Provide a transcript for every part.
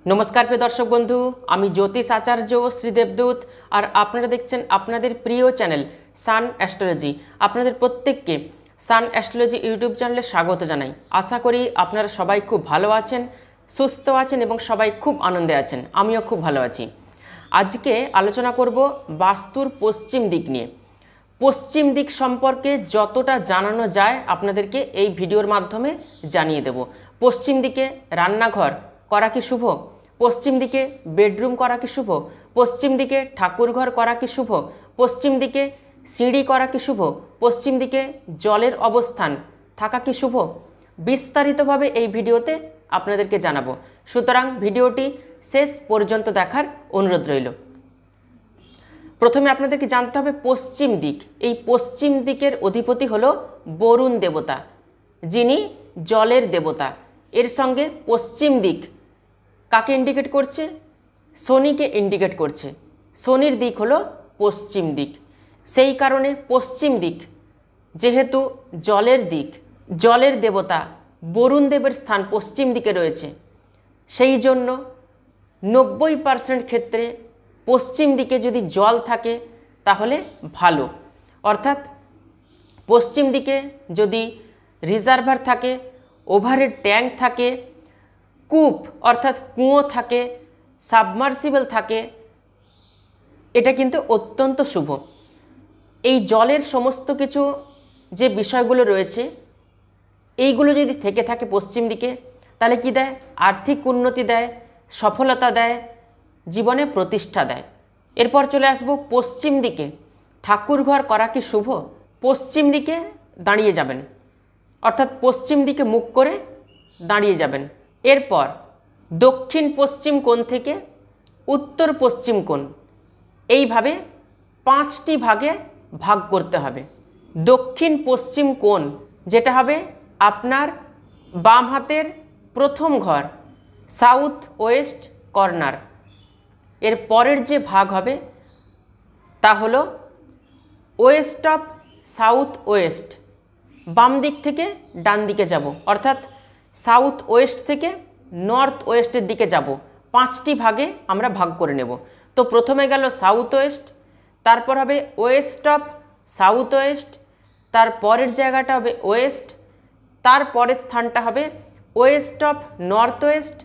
नमस्कार प्रिय दर्शक बंधु आमी ज्योतिष आचार्य श्री देवदूत और आपनारा देखছেন आपनादेर प्रिय चैनल सान एस्ट्रोलॉजी। आपनादेर प्रत्येकके सान एस्ट्रोलॉजी यूट्यूब चैनेले स्वागत जानाई। आशा करी आपनारा सबाई खूब भालो आछेन, सुस्थ आछेन एबं सबाई खूब आनंदे आछेन। आमिओ खूब भालो आछि। आजके आलोचना करब बास्तुर पश्चिम दिक निये। पश्चिम दिक सम्पर्के যতটা জানানো যায় আপনাদেরকে এই ভিডিওর মাধ্যমে জানিয়ে দেব। পশ্চিম দিকে রান্নাঘর করা কি শুভ? পশ্চিম দিকে বেডরুম করা কি শুভ? পশ্চিম দিকে ঠাকুরঘর করা কি শুভ? পশ্চিম দিকে সিঁড়ি করা কি শুভ? পশ্চিম দিকে জলের অবস্থান থাকা কি শুভ? বিস্তারিতভাবে এই ভিডিওতে আপনাদেরকে জানাবো। সুতরাং ভিডিওটি শেষ পর্যন্ত দেখার অনুরোধ রইল। প্রথমে আপনাদেরকে জানতে হবে পশ্চিম দিক। এই পশ্চিম দিকের অধিপতি হলো বরুণ দেবতা, যিনি জলের দেবতা। এর সঙ্গে পশ্চিম দিক কাকে ইন্ডিকেট করছে? শনিকে ইন্ডিকেট করছে। শনির দিক হলো পশ্চিম দিক। সেই কারণে পশ্চিম দিক যেহেতু জলের দিক, জলের দেবতা বরুণ দেবের স্থান পশ্চিম দিকে রয়েছে, সেই জন্য 90% ক্ষেত্রে পশ্চিম দিকে যদি জল থাকে তাহলে ভালো। অর্থাৎ পশ্চিম দিকে যদি রিজার্ভার থাকে, ওভারের ট্যাঙ্ক থাকে, কূপ অর্থাৎ কুঁয়ো থাকে, সাবমার্সিবল থাকে, এটা কিন্তু অত্যন্ত শুভ। এই জলের সমস্ত কিছু যে বিষয়গুলো রয়েছে এইগুলো যদি থেকে থাকে পশ্চিম দিকে তাহলে কি দেয়? আর্থিক উন্নতি দেয়, সফলতা দেয়, জীবনে প্রতিষ্ঠা দেয়। এরপর চলে আসব পশ্চিম দিকে ঠাকুরঘর করা কি শুভ? পশ্চিম দিকে দাঁড়িয়ে যাবেন, অর্থাৎ পশ্চিম দিকে মুখ করে দাঁড়িয়ে যাবেন। এরপর দক্ষিণ পশ্চিম কোণ থেকে উত্তর পশ্চিম কোণ, এইভাবে 5টি ভাগে ভাগ করতে হবে। দক্ষিণ পশ্চিম কোণ যেটা হবে আপনার বাম হাতের প্রথম ঘর, সাউথ ওয়েস্ট কর্নার। এর পরের যে ভাগ হবে তা হলো ওয়েস্ট অফ সাউথ ওয়েস্ট। বাম দিক থেকে ডান দিকে যাব, অর্থাৎ সাউথ ওয়েস্ট থেকে নর্থ ওয়েস্টের দিকে যাব। 5টি ভাগে আমরা ভাগ করে নেব। তো প্রথমে গেল সাউথ ওয়েস্ট, তারপর হবে ওয়েস্ট অফ সাউথ ওয়েস্ট, তার পরের জায়গাটা হবে ওয়েস্ট, তারপরের স্থানটা হবে ওয়েস্ট অফ নর্থ ওয়েস্ট,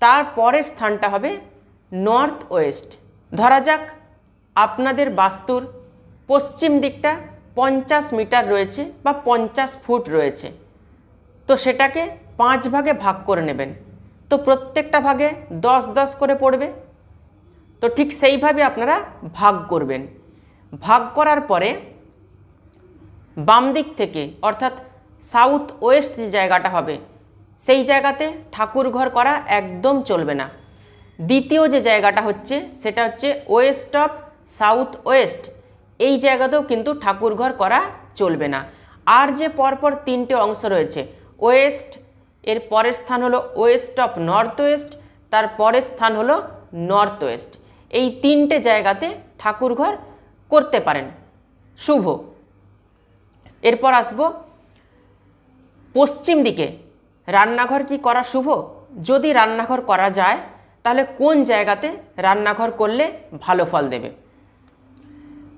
তারপরের স্থানটা হবে নর্থ ওয়েস্ট। ধরা যাক আপনাদের বাস্তুর পশ্চিম দিকটা 50 মিটার রয়েছে বা 50 ফুট রয়েছে, তো সেটাকে 5 ভাগে ভাগ করে নেবেন। তো প্রত্যেকটা ভাগে 10-10 করে পড়বে। তো ঠিক সেইভাবে আপনারা ভাগ করবেন। ভাগ করার পরে বাম দিক থেকে অর্থাৎ সাউথ ওয়েস্ট যে জায়গাটা হবে সেই জায়গাতে ঠাকুরঘর করা একদম চলবে না। দ্বিতীয় যে জায়গাটা হচ্ছে সেটা হচ্ছে ওয়েস্ট অফ সাউথ ওয়েস্ট, এই জায়গাতেও কিন্তু ঠাকুরঘর করা চলবে না। আর যে পরপর 3টে অংশ রয়েছে, ওয়েস্ট, এর পরের স্থান হলো ওয়েস্ট অফ নর্থ ওয়েস্ট, তার পরের স্থান হলো নর্থ ওয়েস্ট, এই 3টে জায়গাতে ঠাকুরঘর করতে পারেন, শুভ। এরপর আসব পশ্চিম দিকে রান্নাঘর কি করা শুভ? যদি রান্নাঘর করা যায় তাহলে কোন জায়গাতে রান্নাঘর করলে ভালো ফল দেবে?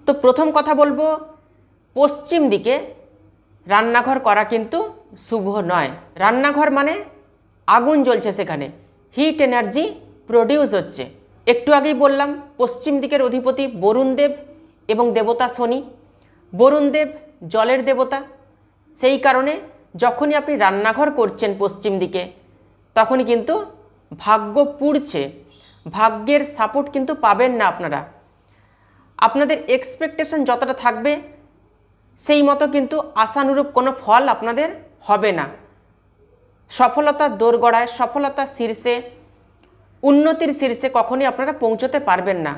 তো প্রথম কথা বলবো, পশ্চিম দিকে রান্নাঘর করা কিন্তু শুভ নয়। রান্নাঘর মানে আগুন জ্বলছে, সেখানে হিট এনার্জি প্রডিউস হচ্ছে। একটু আগেই বললাম পশ্চিম দিকের অধিপতি বরুণ দেব এবং দেবতা শনি। বরুণ দেব জলের দেবতা, সেই কারণে যখনই আপনি রান্নাঘর করছেন পশ্চিম দিকে তখনই কিন্তু ভাগ্য পুড়ছে, ভাগ্যের সাপোর্ট কিন্তু পাবেন না আপনারা। আপনাদের এক্সপেকটেশন যতটা থাকবে সেই মতো কিন্তু আশানুরূপ কোনো ফল আপনাদের হবে না। সফলতার দোরগোড়ায়, সফলতার শীর্ষে, উন্নতির শীর্ষে কখনই আপনারা পৌঁছতে পারবেন না।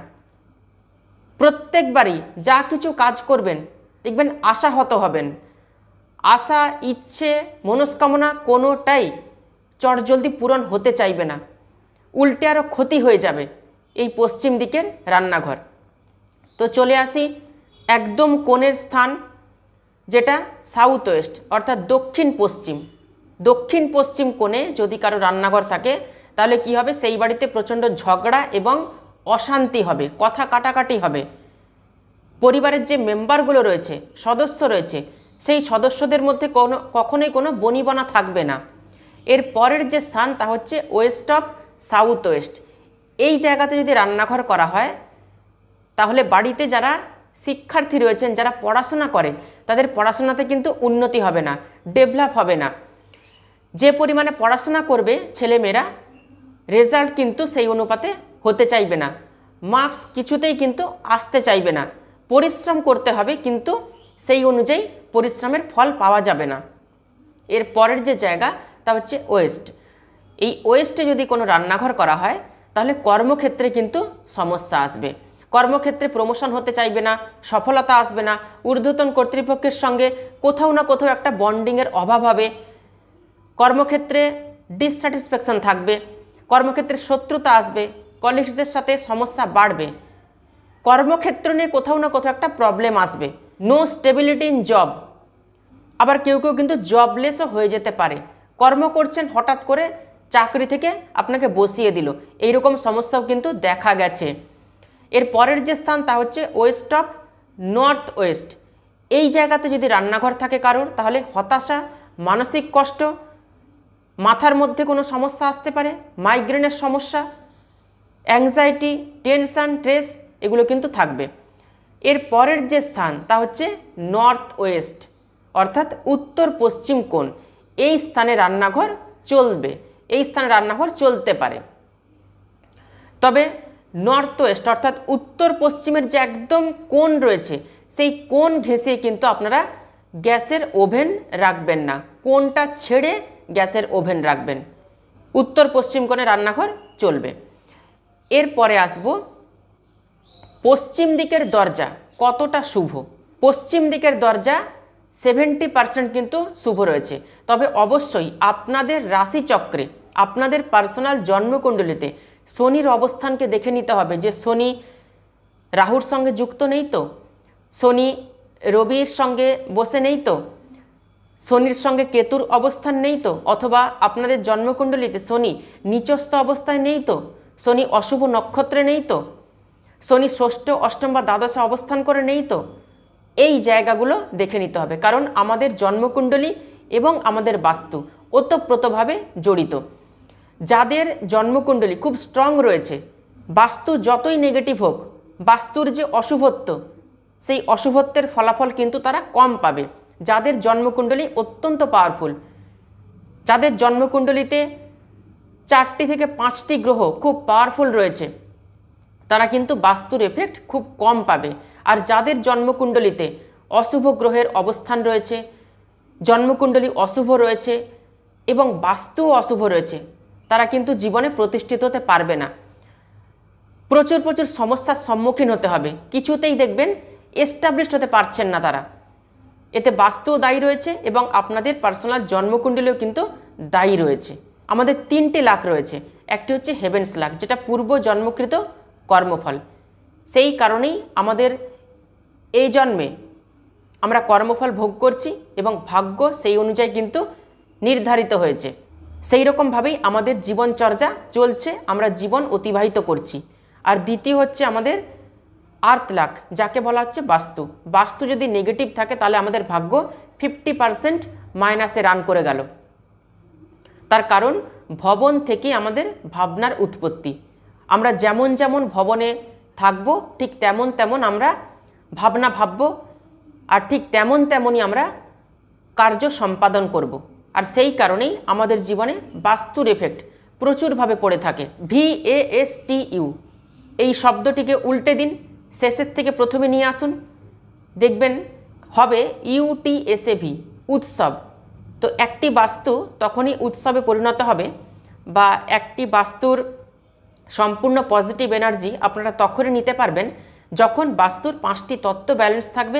প্রত্যেকবারই যা কিছু কাজ করবেন দেখবেন আশাহত হবেন। আশা, ইচ্ছে, মনস্কামনা কোনোটাই চটজলদি পূরণ হতে চাইবে না, উল্টে আরও ক্ষতি হয়ে যাবে এই পশ্চিম দিকের রান্নাঘর। তো চলে আসি একদম কোণের স্থান, যেটা সাউথ ওয়েস্ট অর্থাৎ দক্ষিণ পশ্চিম। দক্ষিণ পশ্চিম কোণে যদি কারো রান্নাঘর থাকে তাহলে কি হবে, সেই বাড়িতে প্রচণ্ড ঝগড়া এবং অশান্তি হবে, কথা কাটাকাটি হবে। পরিবারের যে মেম্বারগুলো রয়েছে, সদস্য রয়েছে, সেই সদস্যদের মধ্যে কখনোই কোনো বনিবনা থাকবে না। এর পরের যে স্থান তা হচ্ছে ওয়েস্ট অফ সাউথ ওয়েস্ট। এই জায়গাতে যদি রান্নাঘর করা হয় তাহলে বাড়িতে যারা শিক্ষার্থী রয়েছেন, যারা পড়াশোনা করে, তাদের পড়াশোনাতে কিন্তু উন্নতি হবে না, ডেভেলপ হবে না। যে পরিমাণে পড়াশোনা করবে ছেলেমেয়েরা, রেজাল্ট কিন্তু সেই অনুপাতে হতে চাইবে না, মার্কস কিছুতেই কিন্তু আসতে চাইবে না। পরিশ্রম করতে হবে কিন্তু সেই অনুযায়ী পরিশ্রমের ফল পাওয়া যাবে না। এর পরের যে জায়গা তা হচ্ছে ওয়েস্ট। এই ওয়েস্টে যদি কোনো রান্নাঘর করা হয় তাহলে কর্মক্ষেত্রে কিন্তু সমস্যা আসবে। কর্মক্ষেত্রে প্রমোশন হতে চাইবে না, সফলতা আসবে না, ঊর্ধ্বতন কর্তৃপক্ষের সঙ্গে কোথাও না কোথাও একটা বন্ডিংয়ের অভাব হবে, কর্মক্ষেত্রে ডিসস্যাটিসফ্যাকশন থাকবে, কর্মক্ষেত্রে শত্রুতা আসবে, কলিগসদের সাথে সমস্যা বাড়বে, কর্মক্ষেত্র নিয়ে কোথাও না কোথাও একটা প্রবলেম আসবে, নো স্টেবিলিটি ইন জব। আবার কেউ কেউ কিন্তু জবলেসও হয়ে যেতে পারে, কর্ম করছেন হঠাৎ করে চাকরি থেকে আপনাকে বসিয়ে দিল, এইরকম সমস্যাও কিন্তু দেখা গেছে। এর পরের যে স্থান তা হচ্ছে ওয়েস্ট অফ নর্থ ওয়েস্ট। এই জায়গাতে যদি রান্নাঘর থাকে কারোর, তাহলে হতাশা, মানসিক কষ্ট, মাথার মধ্যে কোনো সমস্যা আসতে পারে, মাইগ্রেনের সমস্যা, অ্যাংজাইটি, টেনশন, স্ট্রেস এগুলো কিন্তু থাকবে। এর পরের যে স্থান তা হচ্ছে নর্থ ওয়েস্ট, অর্থাৎ উত্তর পশ্চিম কোণ। এই স্থানে রান্নাঘর চলবে, এই স্থানে রান্নাঘর চলতে পারে। তবে নর্থ ওয়েস্ট অর্থাৎ উত্তর পশ্চিমের যে একদম কোণ রয়েছে, সেই কোণ ঘেঁষে কিন্তু আপনারা গ্যাসের ওভেন রাখবেন না, কোণটা ছেড়ে গ্যাসের ওভেন রাখবেন। উত্তর পশ্চিম কোণে রান্নাঘর চলবে। এরপরে আসব পশ্চিম দিকের দরজা কতটা শুভ। পশ্চিম দিকের দরজা 70% কিন্তু শুভ রয়েছে। তবে অবশ্যই আপনাদের রাশিচক্রে, আপনাদের পার্সোনাল জন্মকুণ্ডলিতে শনির অবস্থানকে দেখে নিতে হবে যে শনি রাহুর সঙ্গে যুক্ত নেই তো, শনি রবির সঙ্গে বসে নেই তো, শনির সঙ্গে কেতুর অবস্থান নেই তো, অথবা আপনাদের জন্মকুণ্ডলিতে শনি নিচস্থ অবস্থায় নেই তো, শনি অশুভ নক্ষত্রে নেই তো, শনি ষষ্ঠ, অষ্টম বা দ্বাদশে অবস্থান করে নেই তো। এই জায়গাগুলো দেখে নিতে হবে, কারণ আমাদের জন্মকুণ্ডলী এবং আমাদের বাস্তু ওতপ্রোতভাবে জড়িত। যাদের জন্মকুণ্ডলী খুব স্ট্রং রয়েছে, বাস্তু যতই নেগেটিভ হোক, বাস্তুর যে অশুভত্ব, সেই অশুভত্বের ফলাফল কিন্তু তারা কম পাবে। যাদের জন্মকুণ্ডলী অত্যন্ত পাওয়ারফুল, যাদের জন্মকুণ্ডলিতে 4টি থেকে 5টি গ্রহ খুব পাওয়ারফুল রয়েছে, তারা কিন্তু বাস্তুর এফেক্ট খুব কম পাবে। আর যাদের জন্মকুণ্ডলিতে অশুভ গ্রহের অবস্থান রয়েছে, জন্মকুণ্ডলী অশুভ রয়েছে এবং বাস্তুও অশুভ রয়েছে, তারা কিন্তু জীবনে প্রতিষ্ঠিত হতে পারবে না। প্রচুর প্রচুর সমস্যার সম্মুখীন হতে হবে, কিছুতেই দেখবেন এস্টাবলিশড হতে পারছেন না তারা। এতে বাস্তুও দায়ী রয়েছে এবং আপনাদের পার্সোনাল জন্মকুণ্ডলীও কিন্তু দায়ী রয়েছে। আমাদের 3টি লাক রয়েছে। একটি হচ্ছে হেভেন্স লাক, যেটা পূর্ব জন্মকৃত কর্মফল। সেই কারণেই আমাদের এই জন্মে আমরা কর্মফল ভোগ করছি এবং ভাগ্য সেই অনুযায়ী কিন্তু নির্ধারিত হয়েছে। সেই রকমভাবেই আমাদের জীবনচর্যা চলছে, আমরা জীবন অতিবাহিত করছি। আর দ্বিতীয় হচ্ছে আমাদের আর্থ লাক, যাকে বলা হচ্ছে বাস্তু। বাস্তু যদি নেগেটিভ থাকে তাহলে আমাদের ভাগ্য 50% মাইনাসে রান করে গেল। তার কারণ ভবন থেকে আমাদের ভাবনার উৎপত্তি। আমরা যেমন যেমন ভবনে থাকবো ঠিক তেমন তেমন আমরা ভাবনা ভাবব, আর ঠিক তেমন তেমনই আমরা কার্য সম্পাদন করব। আর সেই কারণেই আমাদের জীবনে বাস্তুর এফেক্ট প্রচুরভাবে পড়ে থাকে। VASTU এই শব্দটিকে উল্টে দিন, শেষের থেকে প্রথমে নিয়ে আসুন, দেখবেন হবে UTSAV, উৎসব। তো একটি বাস্তু তখনই উৎসবে পরিণত হবে, বা একটি বাস্তুর সম্পূর্ণ পজিটিভ এনার্জি আপনারা তখনই নিতে পারবেন যখন বাস্তুর 5টি তত্ত্ব ব্যালেন্স থাকবে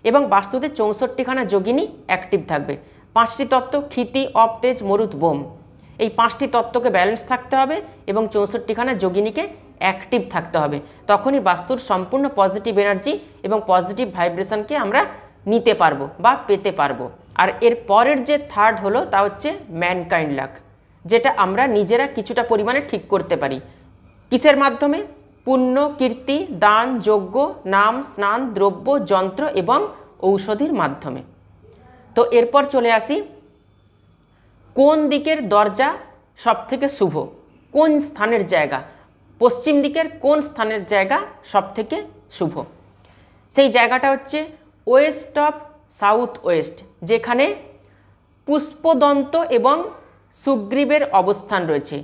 এবং বাস্তুতে 64খানা যোগিনী অ্যাক্টিভ থাকবে। 5টি তত্ত্ব ক্ষিতি, অপ, তেজ, মরুত, বোম, এই 5টি তত্ত্বকে ব্যালেন্স থাকতে হবে এবং 64খানা যোগিনীকে অ্যাক্টিভ থাকতে হবে। তখনই বাস্তুর সম্পূর্ণ পজিটিভ এনার্জি এবং পজিটিভ ভাইব্রেশনকে আমরা নিতে পারবো বা পেতে পারবো। আর এর পরের যে থার্ড হলো তা হচ্ছে ম্যানকাইন্ড লাক, যেটা আমরা নিজেরা কিছুটা পরিমাণে ঠিক করতে পারি। কিসের মাধ্যমে? পুণ্য, কীর্তি, দান, যজ্ঞ, নাম, স্নান, দ্রব্য, যন্ত্র এবং ঔষধির মাধ্যমে। তো এরপর চলে আসি, কোন দিকের দরজা সবথেকে শুভ, কোন স্থানের জায়গা, পশ্চিম দিকের কোন স্থানের জায়গা সবথেকে শুভ? সেই জায়গাটা হচ্ছে ওয়েস্ট অফ সাউথ ওয়েস্ট, যেখানে পুষ্পদন্ত এবং সুগ্রীবের অবস্থান রয়েছে।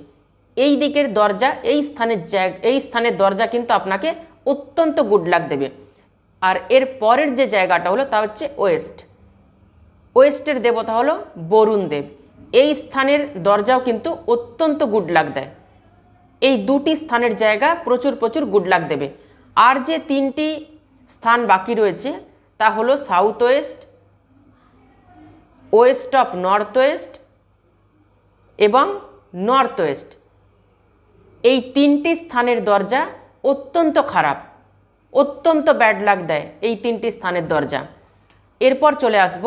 এই দিকের দরজা, এই স্থানের দরজা কিন্তু আপনাকে অত্যন্ত গুড লাক দেবে। আর এর পরের যে জায়গাটা হলো তা হচ্ছে ওয়েস্ট। ওয়েস্টের দেবতা হলো বরুণ দেব। এই স্থানের দরজাও কিন্তু অত্যন্ত গুড লাক দেয়। এই দুটি স্থানের জায়গা প্রচুর প্রচুর গুড লাক দেবে। আর যে তিনটি স্থান বাকি রয়েছে তা হলো south West, West of north West এবং নর্থ ওয়েস্ট। এই তিনটি স্থানের দরজা অত্যন্ত খারাপ, অত্যন্ত ব্যাড লাক দেয় এই তিনটি স্থানের দরজা। এরপর চলে আসব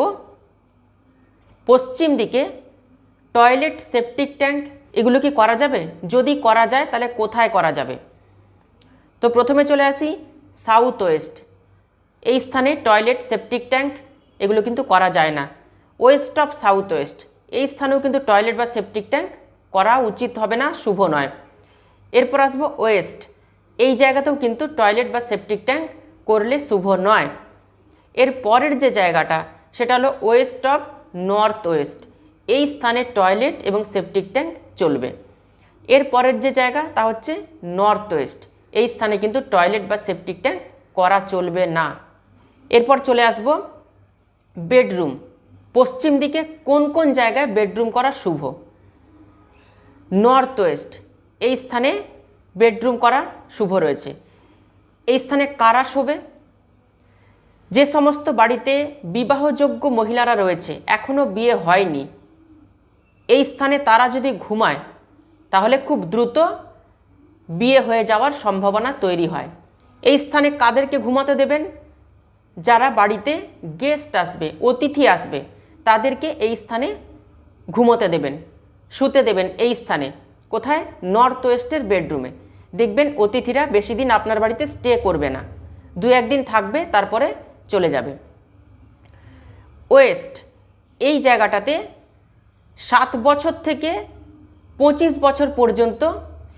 পশ্চিম দিকে টয়লেট, সেপটিক ট্যাঙ্ক, এগুলো কি করা যাবে? যদি করা যায় তাহলে কোথায় করা যাবে? তো প্রথমে চলে আসি সাউথ ওয়েস্ট। এই স্থানে টয়লেট, সেপটিক ট্যাঙ্ক এগুলো কিন্তু করা যায় না। ওয়েস্ট অফ সাউথ ওয়েস্ট, এই স্থানেও কিন্তু টয়লেট বা সেপটিক ট্যাঙ্ক করা উচিত হবে না, শুভ নয়। এরপর আসবো ওয়েস্ট। এই জায়গাতেও কিন্তু টয়লেট বা সেপটিক ট্যাঙ্ক করলে শুভ নয়। এর পরের যে জায়গাটা সেটা হলো ওয়েস্ট অফ নর্থ ওয়েস্ট। এই স্থানে টয়লেট এবং সেপটিক ট্যাঙ্ক চলবে। এর পরের যে জায়গা তা হচ্ছে নর্থ ওয়েস্ট। এই স্থানে কিন্তু টয়লেট বা সেপটিক ট্যাঙ্ক করা চলবে না। এরপর চলে আসব বেডরুম। পশ্চিম দিকে কোন কোন জায়গায় বেডরুম করা শুভ? নর্থ ওয়েস্ট, এই স্থানে বেডরুম করা শুভ রয়েছে। এই স্থানে কারা শোবে? যে সমস্ত বাড়িতে বিবাহযোগ্য মহিলারা রয়েছে, এখনও বিয়ে হয়নি, এই স্থানে তারা যদি ঘুমায় তাহলে খুব দ্রুত বিয়ে হয়ে যাওয়ার সম্ভাবনা তৈরি হয়। এই স্থানে কাদেরকে ঘুমাতে দেবেন? যারা বাড়িতে গেস্ট আসবে, অতিথি আসবে, তাদেরকে এই স্থানে ঘুমোতে দেবেন, শুতে দেবেন। এই স্থানে কোথায়? নর্থ ওয়েস্টের বেডরুমে। দেখবেন অতিথিরা বেশি দিন আপনার বাড়িতে স্টে করবে না, 2-1 দিন থাকবে তারপরে চলে যাবে। ওয়েস্ট, এই জায়গাটাতে 7 বছর থেকে 25 বছর পর্যন্ত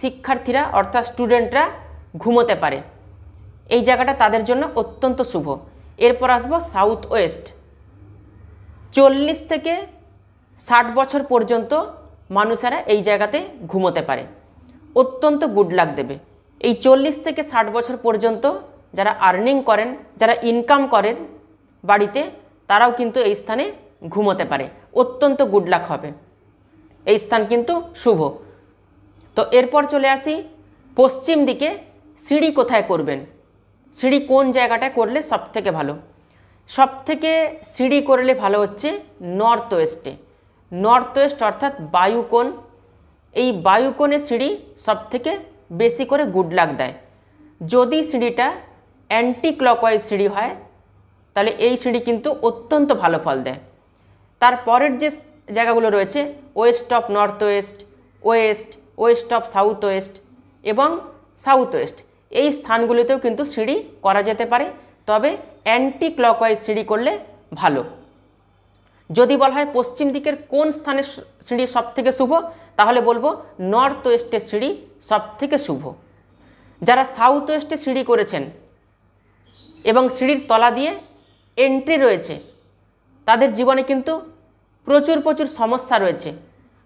শিক্ষার্থীরা অর্থাৎ স্টুডেন্টরা ঘুমোতে পারে। এই জায়গাটা তাদের জন্য অত্যন্ত শুভ। এরপর আসবো সাউথ ওয়েস্ট। 40 থেকে 60 বছর পর্যন্ত মানুষেরা এই জায়গাতে ঘুমোতে পারে, অত্যন্ত গুড লাক দেবে। এই 40 থেকে 60 বছর পর্যন্ত যারা আর্নিং করেন, যারা ইনকাম করেন বাড়িতে, তারাও কিন্তু এই স্থানে ঘুমোতে পারে, অত্যন্ত গুড লাক হবে। এই স্থান কিন্তু শুভ। তো এরপর চলে আসি পশ্চিম দিকে সিঁড়ি কোথায় করবেন, সিঁড়ি কোন জায়গাটায় করলে সবথেকে ভালো? সবথেকে সিঁড়ি করলে ভালো হচ্ছে নর্থ ওয়েস্টে। নর্থ ওয়েস্ট অর্থাৎ বায়ুকোণ, এই বায়ুকোণে সিঁড়ি সবথেকে বেশি করে গুড লাক দেয়। যদি সিঁড়িটা অ্যান্টি ক্লকওয়াইজ সিঁড়ি হয় তাহলে এই সিঁড়ি কিন্তু অত্যন্ত ভালো ফল দেয়। তারপরের যে জায়গাগুলো রয়েছে West of north West, West, West of south West এবং সাউথ ওয়েস্ট, এই স্থানগুলিতেও কিন্তু সিঁড়ি করা যেতে পারে, তবে অ্যান্টি ক্লকওয়াইজ সিঁড়ি করলে ভালো। যদি বলা হয় পশ্চিম দিকের কোন স্থানের সিঁড়ি সবথেকে শুভ, তাহলে বলবো নর্থ ওয়েস্টের সিঁড়ি সবথেকে শুভ। যারা সাউথ ওয়েস্টে সিঁড়ি করেছেন এবং সিঁড়ির তলা দিয়ে এন্ট্রি রয়েছে, তাদের জীবনে কিন্তু প্রচুর প্রচুর সমস্যা রয়েছে।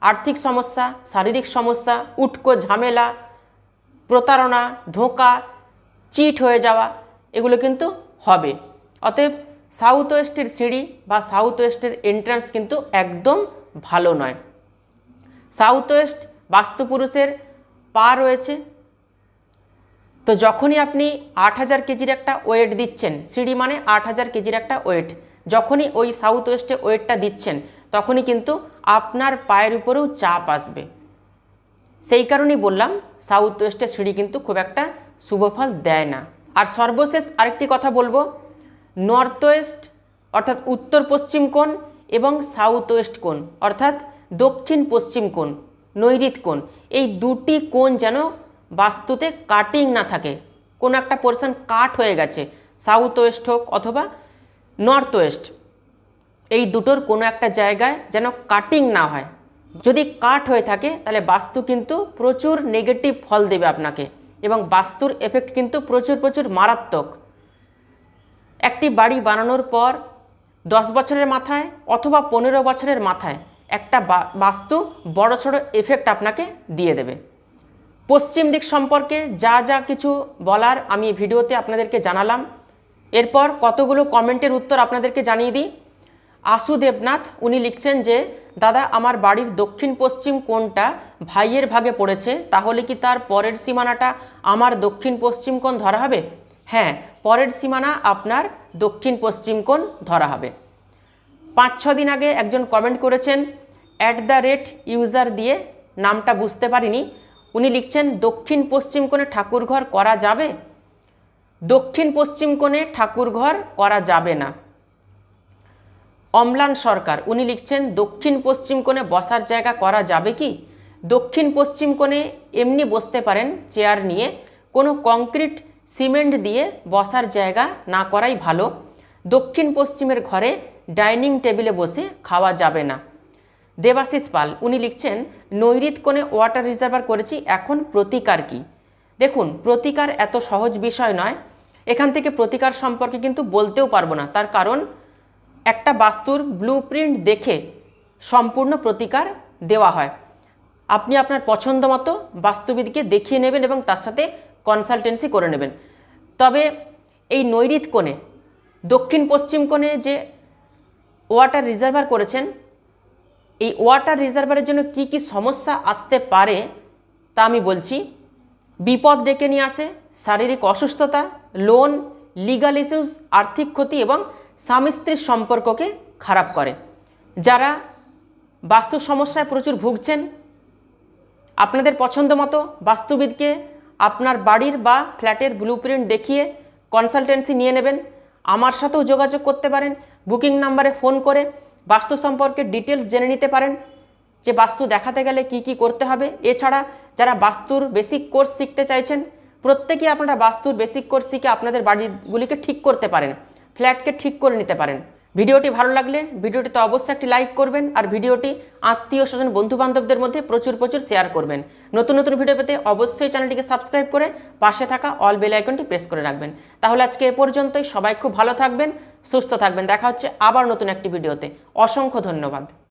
আর্থিক সমস্যা, শারীরিক সমস্যা, উটকো ঝামেলা, প্রতারণা, ধোঁকা, চিট হয়ে যাওয়া, এগুলো কিন্তু হবে। অতএব সাউথ ওয়েস্টের সিঁড়ি বা সাউথ ওয়েস্টের এন্ট্রান্স কিন্তু একদম ভালো নয়। সাউথ ওয়েস্ট বাস্তুপুরুষের পা রয়েছে, তো যখনই আপনি 8000 কেজির একটা ওয়েট দিচ্ছেন, সিঁড়ি মানে 8000 কেজির একটা ওয়েট, যখনই ওই সাউথ ওয়েস্টে ওয়েটটা দিচ্ছেন তখনই কিন্তু আপনার পায়ের উপরেও চাপ আসবে। সেই কারণেই বললাম সাউথ ওয়েস্টের সিঁড়ি কিন্তু খুব একটা শুভফল দেয় না। আর সর্বশেষ আরেকটি কথা বলবো, নর্থ ওয়েস্ট অর্থাৎ উত্তর পশ্চিম কোণ এবং সাউথ ওয়েস্ট কোণ অর্থাৎ দক্ষিণ পশ্চিম কোণ, নৈঋত কোণ, এই দুটি কোণ যেন বাস্তুতে কাটিং না থাকে। কোনো একটা পোর্শন কাট হয়ে গেছে, সাউথ ওয়েস্ট হোক অথবা নর্থ ওয়েস্ট, এই দুটোর কোনো একটা জায়গায় যেন কাটিং না হয়। যদি কাট হয়ে থাকে তাহলে বাস্তু কিন্তু প্রচুর নেগেটিভ ফল দেবে আপনাকে, এবং বাস্তুর এফেক্ট কিন্তু প্রচুর মারাত্মক। একটি বাড়ি বানানোর পর 10 বছরের মাথায় অথবা 15 বছরের মাথায় একটা বাস্তু বড়সড় এফেক্ট আপনাকে দিয়ে দেবে। পশ্চিম দিক সম্পর্কে যা কিছু বলার আমি ভিডিওতে আপনাদেরকে জানালাম। এরপর কতগুলো কমেন্টের উত্তর আপনাদেরকে জানিয়ে দিই। আশু দেবনাথ উনি লিখছেন যে দাদা আমার বাড়ির দক্ষিণ পশ্চিম কোণটা ভাইয়ের ভাগে পড়েছে, তাহলে কি তার পরের সীমানাটা আমার দক্ষিণ পশ্চিম কোণ ধরা হবে? হ্যাঁ, পরের সীমানা আপনার দক্ষিণ পশ্চিম কোণ ধরা হবে। 5-6 দিন আগে একজন কমেন্ট করেছেন @ইউজার দিয়ে, নামটা বুঝতে পারিনি। উনি লিখছেন দক্ষিণ পশ্চিম কোণে ঠাকুরঘর করা যাবে? দক্ষিণ পশ্চিম কোণে ঠাকুরঘর করা যাবে না। অম্লান সরকার উনি লিখছেন দক্ষিণ পশ্চিম কোণে বসার জায়গা করা যাবে কি? দক্ষিণ পশ্চিম কোণে এমনি বসতে পারেন চেয়ার নিয়ে, কোনো কংক্রিট সিমেন্ট দিয়ে বসার জায়গা না করাই ভালো। দক্ষিণ পশ্চিমের ঘরে ডাইনিং টেবিলে বসে খাওয়া যাবে না। দেবাশিস পাল উনি লিখছেন নৈঋত কোণে ওয়াটার রিজার্ভার করেছি, এখন প্রতিকার কি? দেখুন, প্রতিকার এত সহজ বিষয় নয়। এখান থেকে প্রতিকার সম্পর্কে কিন্তু বলতেও পারবো না, তার কারণ একটা বাস্তুর ব্লুপ্রিন্ট দেখে সম্পূর্ণ প্রতিকার দেওয়া হয়। আপনি আপনার পছন্দ মতো বাস্তুবিদকে দেখিয়ে নেবেন এবং তার সাথে কনসালটেন্সি করে নেবেন। তবে এই নৈঋত কোণে দক্ষিণ পশ্চিম কোণে যে ওয়াটার রিজার্ভার করেছেন, এই ওয়াটার রিজার্ভারের জন্য কি কি সমস্যা আসতে পারে তা আমি বলছি। বিপদ ডেকে নিয়ে আসে, শারীরিক অসুস্থতা, লোন, লিগাল ইস্যুস, আর্থিক ক্ষতি এবং স্বামী স্ত্রীর সম্পর্ককে খারাপ করে। যারা বাস্তু সমস্যায় প্রচুর ভুগছেন, আপনাদের পছন্দ মতো বাস্তুবিদকে আপনার বাড়ির বা ফ্ল্যাটের ব্লুপ্রিন্ট দেখিয়ে কনসালটেন্সি নিয়ে নেবেন। আমার সাথেও যোগাযোগ করতে পারেন, বুকিং নাম্বারে ফোন করে বাস্তু সম্পর্কে ডিটেলস জেনে নিতে পারেন যে বাস্তু দেখাতে গেলে কি কি করতে হবে। এছাড়া যারা বাস্তুর বেসিক কোর্স শিখতে চাইছেন, প্রত্যেকেই আপনারা বাস্তুর বেসিক কোর্স শিখে আপনাদের বাড়িগুলিকে ঠিক করতে পারেন, ফ্ল্যাটকে ঠিক করে নিতে পারেন। ভিডিওটি ভালো লাগলে ভিডিওটিতে অবশ্যই একটি লাইক করবেন, আর ভিডিওটি আত্মীয় স্বজন বন্ধু বান্ধবদের মধ্যে প্রচুর শেয়ার করবেন। নতুন ভিডিও পেতে অবশ্যই চ্যানেলটিকে সাবস্ক্রাইব করে পাশে থাকা অল বেল আইকনটি প্রেস করে রাখবেন। তাহলে আজকে এ পর্যন্তই। সবাই খুব ভালো থাকবেন, সুস্থ থাকবেন। দেখা হচ্ছে আবার নতুন একটি ভিডিওতে। অসংখ্য ধন্যবাদ।